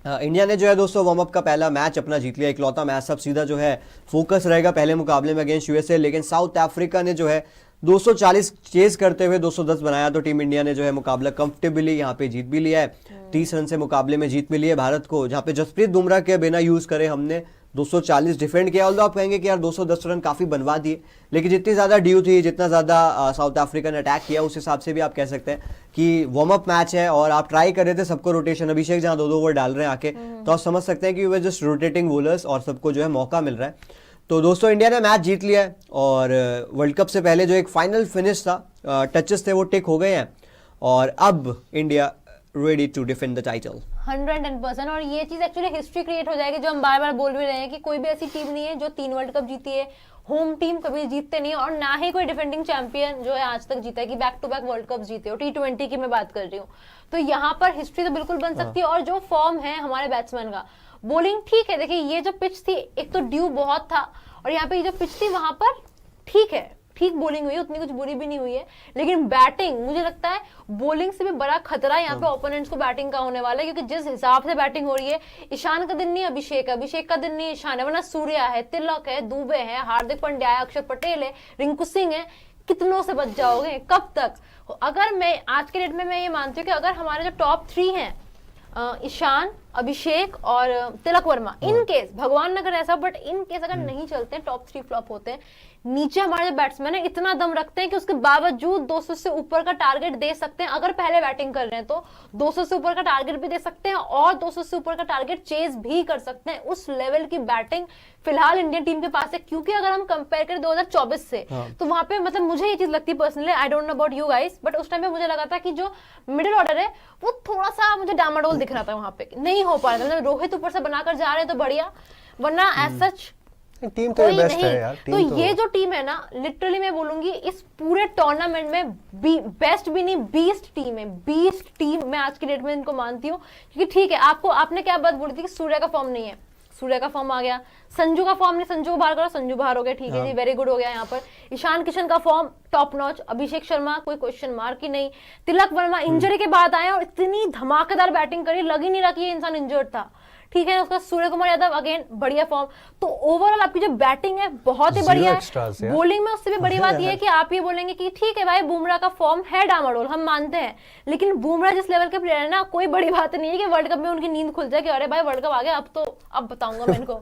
India ने जो है दोस्तों वार्म अप का पहला मैच अपना जीत लिया, इकलौता मैच। सब सीधा जो है फोकस रहेगा पहले मुकाबले में अगेंस्ट यूएसए, लेकिन साउथ अफ्रीका ने जो है 240 चेज करते हुए 210 बनाया, तो टीम इंडिया ने जो है मुकाबला कंफर्टेबली यहाँ पे जीत भी लिया है। 30 रन से मुकाबले में जीत मिली है भारत को, जहाँ पे जसप्रीत बुमराह के बिना यूज करे हमने 240 डिफेंड किया। ऑल्दो आप कहेंगे कि यार 210 रन काफी बनवा दिए, लेकिन जितनी ज्यादा ड्यू थी, जितना ज्यादा साउथ अफ्रीका ने अटैक किया, उस हिसाब से भी आप कह सकते हैं कि वार्म अप मैच है और आप ट्राई कर रहे थे सबको रोटेशन। अभिषेक जहां 2-2 ओवर डाल रहे हैं आके, तो आप समझ सकते हैं कि वे जस्ट रोटेटिंग बॉलर्स और सबको जो है मौका मिल रहा है। तो दोस्तों इंडिया ने मैच जीत लिया है और वर्ल्ड कप से पहले जो एक फाइनल फिनिश था, टचेस थे वो टिक हो गए हैं और अब India ready to defend the title 110%। और ये चीज एक्चुअली हिस्ट्री क्रिएट हो जाएगी, जो हम बार बार बोल भी रहे हैं कि कोई भी ऐसी टीम नहीं है जो 3 वर्ल्ड कप जीती है। होम टीम कभी जीतते नहीं है और ना ही कोई डिफेंडिंग चैंपियन जो है आज तक जीता है कि back to back world cup जीते हो। T20 की मैं बात कर रही हूँ, तो यहाँ पर हिस्ट्री तो बिल्कुल बन सकती है। और जो फॉर्म है हमारे बैट्समैन का, बॉलिंग ठीक है। देखिए ये जो पिच थी, एक तो ड्यू बहुत था और यहाँ पे ये जो पिच थी वहां पर ठीक है, ठीक बॉलिंग हुई है, उतनी कुछ बुरी भी नहीं हुई है। लेकिन बैटिंग, मुझे लगता है बॉलिंग से भी बड़ा खतरा यहाँ पे ओपोनेंट्स को बैटिंग का होने वाला है, क्योंकि जिस हिसाब से बैटिंग हो रही है, ईशान का दिन नहीं अभिषेक, अभिषेक का दिन नहीं ईशान है, वरना सूर्या है, तिलक है, दुबे है, हार्दिक पांड्या है, अक्षर पटेल है, रिंकू सिंह है। कितनों से बच जाओगे, कब तक? अगर मैं आज के डेट में मैं ये मानती हूँ कि अगर हमारे जो टॉप 3 हैं, ईशान, अभिषेक और तिलक वर्मा, इन केस भगवान न करे ऐसा, बट इन केस अगर नहीं चलते हैं, टॉप 3 फ्लॉप होते हैं, नीचे हमारे जो बैट्समैन है इतना दम रखते हैं कि उसके बावजूद 200 से ऊपर का टारगेट दे सकते हैं। अगर पहले बैटिंग कर रहे हैं तो 200 से ऊपर का टारगेट भी दे सकते हैं और 200 से ऊपर का टारगेट चेज भी कर सकते हैं। उस लेवल की बैटिंग फिलहाल इंडियन टीम के पास है, क्योंकि अगर हम कंपेयर करें 2024 से, तो वहां पे मतलब मुझे ये चीज लगती है personally, I don't know about you guys, but उस टाइम पे मुझे लगा था कि जो मिडिल ऑर्डर है वो थोड़ा सा मुझे डामाडोल दिख रहा था, वहां पे नहीं हो पा रहा था। मतलब रोहित ऊपर से बनाकर जा रहे हैं तो बढ़िया, वरना एज सच टीम तो ये बेस्ट है यार। तो ये जो टीम है ना, लिटरली मैं बोलूंगी इस पूरे टूर्नामेंट में बेस्ट भी नहीं, बीस्ट टीम है, बीस्ट टीम मैं आज की डेट में इनको मानती हूँ। क्योंकि ठीक है, आपने क्या बात बोली थी कि सूर्य का फॉर्म नहीं है, सूर्य का फॉर्म आ गया, संजू का फॉर्म नहीं, संजू को बाहर करो, संजू बाहर हो गया, ठीक है जी, वेरी गुड हो गया। यहाँ पर ईशान किशन का form top notch, Abhishek Sharma कोई क्वेश्चन मार्क ही नहीं, तिलक वर्मा इंजरी के बाद आए और इतनी धमाकेदार बैटिंग करी, लग ही नहीं रहा कि ये इंसान इंजर्ड था, ठीक है। उसका सूर्य कुमार यादव अगेन बढ़िया फॉर्म। तो ओवरऑल आपकी जो बैटिंग है बहुत ही बढ़िया है। बॉलिंग में उससे भी बड़ी बात यह है कि आप ये बोलेंगे कि ठीक है भाई बुमराह का फॉर्म है डामाडोल, हम मानते हैं, लेकिन बुमराह जिस लेवल के प्लेयर है ना, कोई बड़ी बात नहीं है कि वर्ल्ड कप में उनकी नींद खुल जाए कि अरे भाई वर्ल्ड कप आ गया, अब बताऊंगा मैं इनको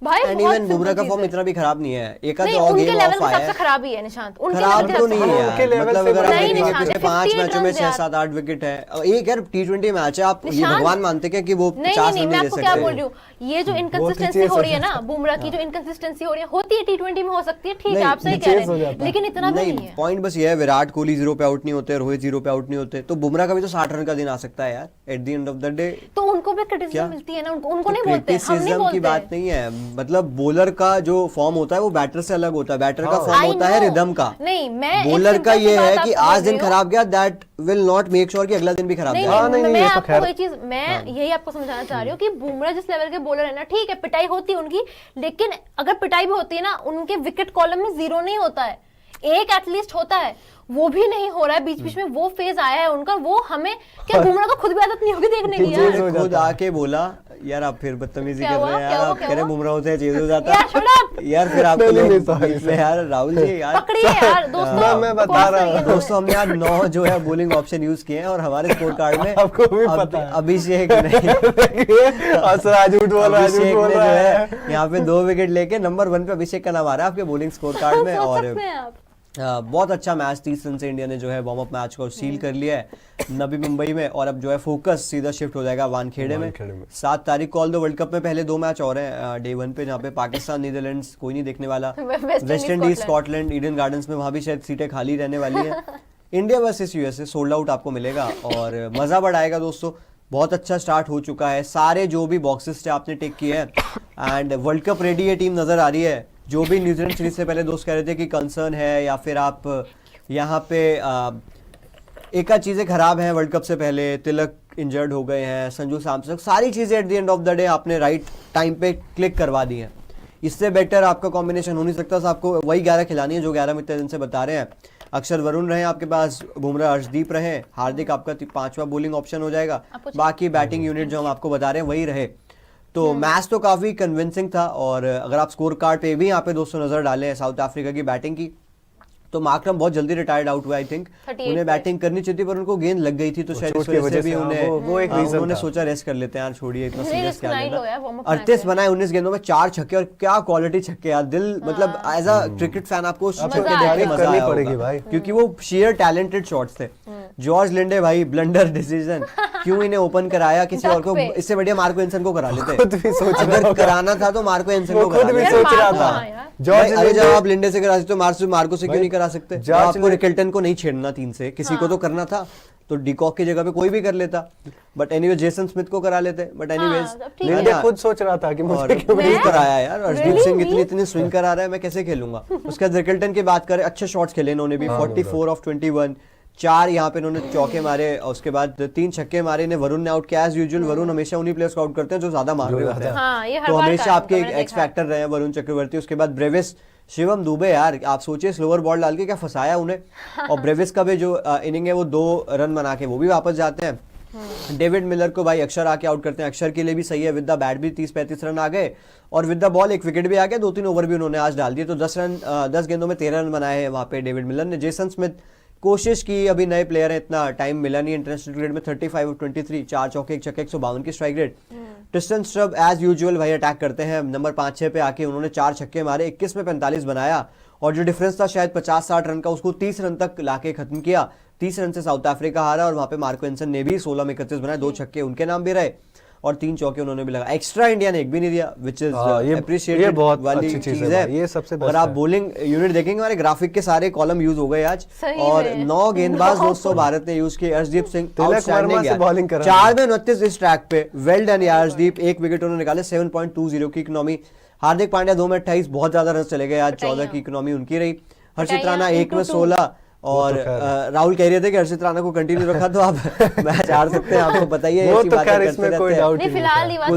भाई। इवन बुमराह का फॉर्म इतना भी खराब नहीं है, एक आध और उनके गेम लेवल ऑफ के आया हिसाब से खराब ही है निशांत, उनके खराब लेवल तो नहीं है उनके यार, लेवल मतलब से अगर आप नहीं, देखेंगे निशांत, पिछले 5 मैचों में 6-7-8 विकेट है। एक यार T20 मैच है, आप ये भगवान मानते क्या कि वो 50 नहीं, रन मैं दे आपको क्या बोल सकते? रही हूँ, ये जो इनकंसिस्टेंसी हो रही है ना, बुमराह की जो इनकंसिस्टेंसी हो रही है, होती है T20 में, हो सकती है, ठीक है, आप सही कह रहे हैं, लेकिन इतना भी नहीं है। पॉइंट बस ये है, विराट कोहली 0 पे आउट नहीं होते, रोहित 0 पे आउट नहीं होते, तो बुमराह का भी तो 60 रन का दिन आ सकता है यार at the end of the day. तो उनको भी क्रिटिसिज्म मिलती है ना, उनको नहीं बोलते, हम नहीं क्रिटिसिज्म की बोलते। बात नहीं है, मतलब बॉलर का जो फॉर्म होता है वो बैटर से अलग होता है, बैटर का फॉर्म होता है रिदम का। नहीं, मैं बॉलर का ये है कि आज दिन खराब गया, that will not make sure कि अगला दिन भी खराब जाए। मैं आपको वही चीज, मैं यही आपको समझाना चाह रही हूँ कि बुमराह जिस लेवल के बॉलर है ना, ठीक है पिटाई होती है उनकी, लेकिन अगर पिटाई भी होती है ना, उनके विकेट कॉलम में 0 नहीं होता है, एक एटलीस्ट होता है, वो भी नहीं हो रहा है। बीच बीच में वो फेज आया है उनका, वो हमें क्या बुमराह को खुद भी आदत नहीं होगी देखने की यार। खुद आके बोला यार आप फिर बदतमीजी कर रहे हैं यार, आप कह रहे बुमराह होते हैं चीज हो जाता है यार, फिर आपको यार राहुल जी यार पकड़िए यार दोस्तों, मैं बता रहा हूँ दोस्तों, हमने आज 9 जो है बॉलिंग ऑप्शन यूज किए हैं और हमारे स्कोर कार्ड में आपको भी पता है अभिषेक नहीं अभिषेक ने जो है यहाँ पे 2 विकेट लेके नंबर 1 पे अभिषेक का नाम आ रहा है आपके बॉलिंग स्कोर कार्ड में। और बहुत अच्छा मैच, 30 रन से इंडिया ने जो है वार्म अप मैच को सील कर लिया है नवी मुंबई में, और अब जो है फोकस सीधा शिफ्ट हो जाएगा वानखेड़े में। 7 तारीख को ऑल दो वर्ल्ड कप में पहले 2 मैच और हैं डे 1 पे, जहाँ पे पाकिस्तान नीदरलैंड्स कोई नहीं देखने वाला, West Indies Scotland Eden gardens में, वहां भी शायद सीटें खाली रहने वाली है। India versus USA sold out आपको मिलेगा और मजा बढ़ाएगा दोस्तों। बहुत अच्छा स्टार्ट हो चुका है, सारे जो भी बॉक्सेस थे आपने टिक किए हैं एंड वर्ल्ड कप रेडी ये टीम नजर आ रही है। जो भी न्यूजीलैंड सीरीज से पहले दोस्त कह रहे थे कि कंसर्न है या फिर आप यहाँ पे एक आध चीजें खराब हैं वर्ल्ड कप से पहले, तिलक इंजर्ड हो गए हैं, संजू सैमसन, सारी चीजें at the end of the day आपने राइट टाइम पे क्लिक करवा दी हैं। इससे बेटर आपका कॉम्बिनेशन हो नहीं सकता। आपको वही 11 खिलानी है जो 11 में इतने दिन से बता रहे हैं। अक्षर वरुण रहे आपके पास, बुमराह अर्शदीप रहे, हार्दिक आपका 5वां बॉलिंग ऑप्शन हो जाएगा, बाकी बैटिंग यूनिट जो हम आपको बता रहे हैं वही रहे। तो मैच तो काफी कन्विंसिंग था। और अगर आप स्कोर कार्ड पे भी यहाँ पे दोस्तों नजर डालें साउथ अफ्रीका की बैटिंग की, तो मार्करम बहुत जल्दी रिटायर्ड आउट हुआ। आई थिंक उन्हें बैटिंग करनी चाहिए थी पर उनको गेंद लग गई थी, तो शायद इस वजह से भी उन्होंने सोचा रेस्ट कर लेते हैं यार, छोड़िए इतना सीरियस क्या लेना। 38 बनाए 19 गेंदों में 4 छक्के, और क्या क्वालिटी छक्के यार, दिल मतलब एज अ क्रिकेट फैन आपको छक्के देख के मजा आया होगा, क्योंकि वो शेयर टैलेंटेड शॉट्स थे। जॉर्ज लिंडे भाई ब्लंडर डिसीजन, क्यों इन्हें ओपन कराया, किसी और को, इससे बढ़िया मार्को एंसन को करा लेते। अगर कराना था तो मार्को एंसन को करा लेते। सोच रहा था अरे जब आप लिंडे से करा सकते तो मार्को से क्यों नहीं करा सकते? आपको रिकल्टन को नहीं छेड़ना 3 से, किसी को तो करना था, तो डिकॉक की जगह पे कोई भी कर लेता। बट एनीवे जेसन स्मिथ को करा लेते। बट एनीवेज लिंडे खुद सोच रहा था कि मुझे क्यों नहीं कराया यार, अर्शदीप सिंह इतनी स्विंग करा रहा है, मैं कैसे खेलूंगा। उसके बाद रिकल्टन की बात करें, अच्छे शॉट्स खेले इन्होंने भी, 44 ऑफ 21, 4 यहाँ पे इन्होंने चौके मारे, और उसके बाद 3 छक्के मारे। इन्हें वरुण ने आउट किया एज यूजुअल। वरुण हमेशा उन्हीं प्लेयर्स को आउट करते हैं जो ज्यादा मार रहे होते हैं, तो हमेशा आपके एक्स फैक्टर रहे हैं वरुण चक्रवर्ती। उसके बाद ब्रेविस, शिवम दुबे, यार आप सोचिए स्लोअर बॉल डाल के क्या फंसाया उन्हें। और ब्रेविस का भी जो इनिंग है वो 2 रन बना के वो भी वापस जाते हैं। डेविड मिलर को भाई अक्षर आके आउट करते हैं, अक्षर के लिए भी सही है, विद द बैट भी 30-35 रन आ गए, और विद द बॉल 1 विकेट भी आ गया, 2-3 ओवर भी उन्होंने आज डाल दिए, तो 10 गेंदों में 13 रन बनाए हैं वहाँ पे डेविड मिलर ने। जेसन स्मिथ कोशिश की, अभी नए प्लेयर है, इतना टाइम मिला नहीं इंटरनेशनल क्रिकेट में, 35 ऑफ 23, 4 चौके 1 छक्के, 152 की strike rate. Tristan Stubbs as usual भाई अटैक करते हैं, नंबर 5-6 पे आके उन्होंने 4 छक्के मारे, 21 में 45 बनाया, और जो डिफरेंस था शायद 50-60 रन का, उसको 30 रन तक लाके खत्म किया। 30 रन से साउथ अफ्रीका हारा, और वहां पे मार्को एंसन ने भी 16 में 31 बनाए, 2 छक्के उनके नाम भी रहे, और 3 चौके उन्होंने भी लगा। एक्स्ट्रा इंडिया ने एक भी नहीं दिया, विच इज अप्रिशिएटेड वाली चीज है। ये सबसे अगर आप बॉलिंग यूनिट देखेंगे, हमारे ग्राफिक के सारे कॉलम यूज हो गए आज, और 9 गेंदबाज दोस्तों भारत ने यूज किए। अर्शदीप सिंह आउटस्टैंडिंग, 4 में 29 इस ट्रैक पे, वेल डन यार अर्शदीप। 1 विकेट उन्होंने निकाले, 7.20 की इकोनॉमी। हार्दिक पांड्या 2 में 28, बहुत ज्यादा रन चले गए आज, 14 की इकोनॉमी उनकी रही। हर्षित राणा 1 में 16, और राहुल कह रहे थे कि हर्षित राणा को कंटिन्यू रखा तो आप मैच हार सकते हैं, आपको बताइए। वो तो खैर इसमें कोई डाउट नहीं, फिलहाल ये बात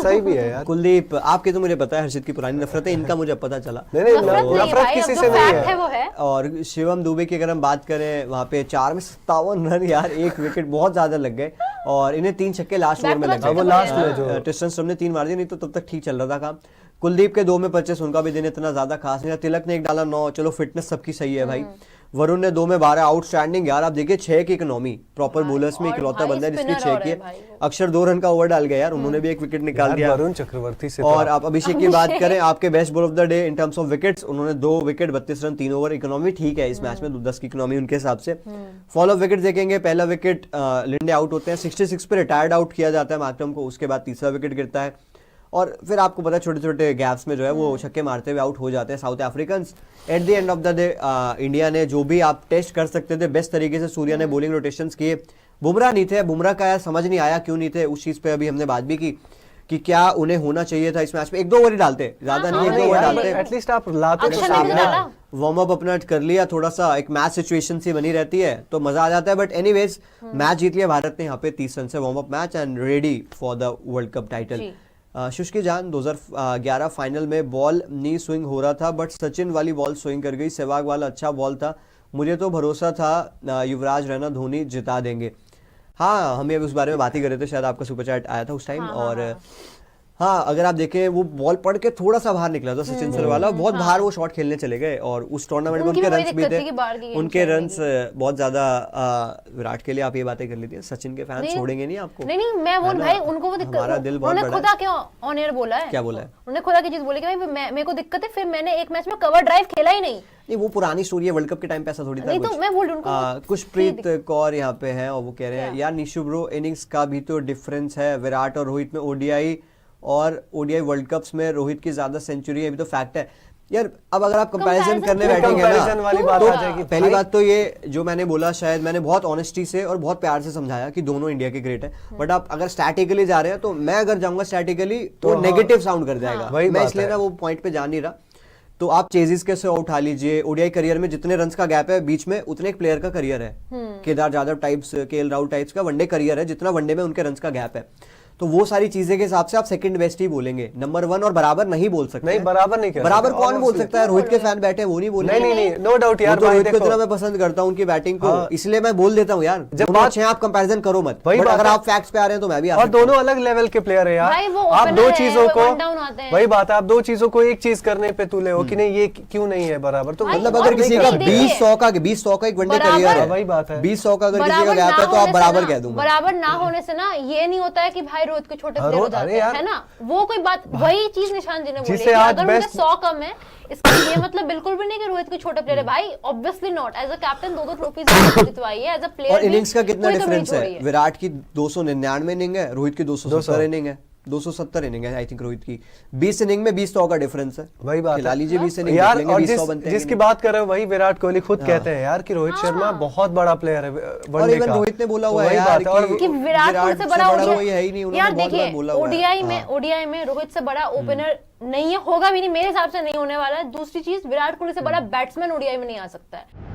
सही भी है यार। कुलदीप, आपकी तो मुझे पता है हर्षित की पुरानी नफरत है, इनका मुझे पता चला नफरत किसी से नहीं है। और शिवम दुबे की अगर हम बात करें, वहाँ पे 4 में 57 रन यार, 1 विकेट बहुत ज्यादा लग गए, और इन्हें 3 छक्के लास्ट ओवर में लग गए। लास्ट में जो ट्रिस्टन स्टम्प ने 3 मार दिए, नहीं तो तब तक ठीक चल रहा था काम। कुलदीप के 2 में 25, उनका भी दिन इतना ज्यादा खास नहीं था। तिलक ने 1 डाला, 9, चलो फिटनेस सबकी सही है भाई। वरुण ने 2 में 12, आउटस्टैंडिंग यार। आप देखिए 6 की इकोनॉमी, प्रॉपर बॉलर्स में इकलौता बंदा है जिसकी 6 की है। अक्षर 2 रन का ओवर डाल गया यार, उन्होंने भी 1 विकेट निकाल दिया वरुण चक्रवर्ती से। और आप अभिषेक की बात करें, आपके best bowler of the day in terms of wickets, उन्होंने 2 विकेट 32 रन 3 ओवर, इकोनॉमी ठीक है इस मैच में, 10 की इकोनॉमी उनके हिसाब से। फॉलो विकेट देखेंगे, पहला विकेट लिंडे आउट होते हैं, 66 पे रिटायर्ड आउट किया जाता है मार्करम को, उसके बाद तीसरा विकेट गिरता है, और फिर आपको पता है छोटे छोटे गैप्स में जो है वो छक्के मारते हुए आउट हो जाते हैं south Africans. At the end of the day India ने जो भी आप टेस्ट कर सकते थे बेस्ट तरीके से, सूर्या ने बॉलिंग रोटेशंस किए, बुमराह नहीं थे, बुमराह का यार समझ नहीं आया क्यों नहीं थे, उस चीज पे अभी हमने बात भी की कि क्या उन्हें होना चाहिए था इस मैच में। 1-2 ओवर ही डालते, ज्यादा नहीं, 1-2 ओवर डालते, एटलीस्ट आप लाते तो सामने वार्म अप अपना कर लिया, थोड़ा सा एक मैच सिचुएशन सी बनी रहती है तो मजा आ जाता है। बट एनीवेज मैच जीत लिया भारत ने यहाँ पे 30 रन से, warm up match and ready for the world cup title. शुष्की जान 2011 फाइनल में बॉल नी स्विंग हो रहा था बट सचिन वाली बॉल स्विंग कर गई, सहवाग वाला अच्छा बॉल था, मुझे तो भरोसा था युवराज रैना धोनी जिता देंगे। हाँ, हमें अभी उस बारे में बात ही कर रहे थे, शायद आपका सुपर चैट आया था उस टाइम। और हाँ, अगर आप देखें वो बॉल पड़ के थोड़ा सा बाहर निकला था सचिन सर वाला, बहुत बाहर वो शॉट खेलने चले गए, और उस टूर्नामेंट में उनके रन्स भी थे, उनके रन्स बहुत ज्यादा। विराट के लिए आप ये बातें कर लीजिए, सचिन के फैंस छोड़ेंगे नहीं आपको। नहीं मैं बोल भाई, उनको वो दिक्कत, हमारा दिल बहुत बड़ा है। उन्होंने खुदा क्यों ऑन एयर बोला है, क्या बोला है, उन्होंने खुदा की चीज बोली कि भाई मेरे को दिक्कत है, फिर मैंने एक मैच में कवर ड्राइव खेला ही नहीं। नहीं, वो पुरानी स्टोरी है, वर्ल्ड कप के टाइम पे ऐसा थोड़ी था। नहीं तो मैं बोल रही हूं खुशप्रीत कौर यहाँ पे है और वो कह रहे हैं यार निशु ब्रो, इनिंग्स का भी तो डिफरेंस है, विराट और रोहित में ओडीआई और ओडीआई वर्ल्ड कप्स में रोहित की ज्यादा सेंचुरी है, अभी तो फैक्ट है यार। अब अगर आप कंपैरिजन करने बैठेंगे ना वाली बात आ जाएगी। पहली बात तो ये जो मैंने बोला, शायद मैंने बहुत ऑनेस्टी से और बहुत प्यार से समझाया कि दोनों इंडिया के ग्रेट है, बट आप अगर स्टैटिकली जा रहे हैं तो मैं अगर जाऊंगा स्टैटिकली तो नेगेटिव साउंड कर जाएगा, मैं इसलिए ना वो पॉइंट पे जा नहीं रहा। तो आप चेजिस के से उठा लीजिए, ओडीआई करियर में जितने रन्स का गैप है बीच में उतने एक प्लेयर का करियर है, Kedar Jadhav types, KL Rahul types का वनडे करियर है, जितना वनडे में उनके रन्स का गैप है। तो वो सारी चीजें के हिसाब से आप सेकंड बेस्ट ही बोलेंगे, नंबर 1 और बराबर नहीं बोल सकते। नहीं, बराबर नहीं कह बराबर सकते, कौन बोल obviously। सकता है? रोहित के फैन बैठे हैं, वो नहीं बोल नहीं, नो डाउट यार तो भाई, रोहित को देखो। इतना मैं पसंद करता हूँ उनकी बैटिंग को, हाँ। इसलिए मैं बोल देता हूँ यार, जब जब बात- अच्छे हैं आप कंपैरिजन करो मत, वही बट बात अगर है। आप फैक्ट्स पे आ रहे हैं तो मैं भी आ और सकता हूँ। दोनों अलग लेवल के प्लेयर है भाई यार। वो आप opener दो है, चीजों वो को, one down आते हैं। वही बात है, आप दो चीजों को एक चीज करने पे तुले हो कि नहीं ये क्यों नहीं है बराबर, तो भाई, मतलब और अगर किसी का देखिए, 20-100 का एक वनडे बराबर- करियर है, वही बात है। 20-100 का अगर किसी का बराबर गैप ना है तो आप होने से बराबर ना- कह दूंगा। बराबर ना होने से ना ये नहीं होता है कि भाई रोहित के छोटे हाँ, प्लेयर हो रोहित- जाते अरे हैं, यार। है ना, वो कोई बात, वही चीज निशान जी ने बोली जिसे कि आज अगर उनके best- 100 कम है, इसका ये मतलब बिल्कुल भी नहीं कि रोहित के छोटे प्लेयर है भाई, obviously not. As a captain 2-2 trophies जितवाई है, एज अ प्लेयर और इनिंग्स का कितना कोई कमी नहीं डिफरेंस है? छोड़ी विराट की 299 इनिंग है, रोहित की 270 इनिंग है, 270 इनिंग है आई थिंक रोहित की। 20 इनिंग में 20-100 का डिफरेंस है। वही बात खिला है। लीजिए 20 इनिंग यार, देख लेंगे और 20-100 बनते हैं जिसकी कि नहीं। बात कर रहे हो वही विराट कोहली खुद कहते हैं यार कि रोहित शर्मा बहुत बड़ा प्लेयर है और वनडे इवन का। रोहित ने बोला तो हुआ है वही यार बात है, और कि विराट कोहली से बड़ा कोई है ही नहीं, उन्होंने यार बहुत बार देखिए बोला हुआ है। ओडीआई में रोहित से बड़ा ओपनर नहीं है, होगा भी नहीं, मेरे हिसाब से नहीं होने वाला है। दूसरी चीज, विराट कोहली से बड़ा बैट्समैन ओडीआई में नहीं आ सकता है।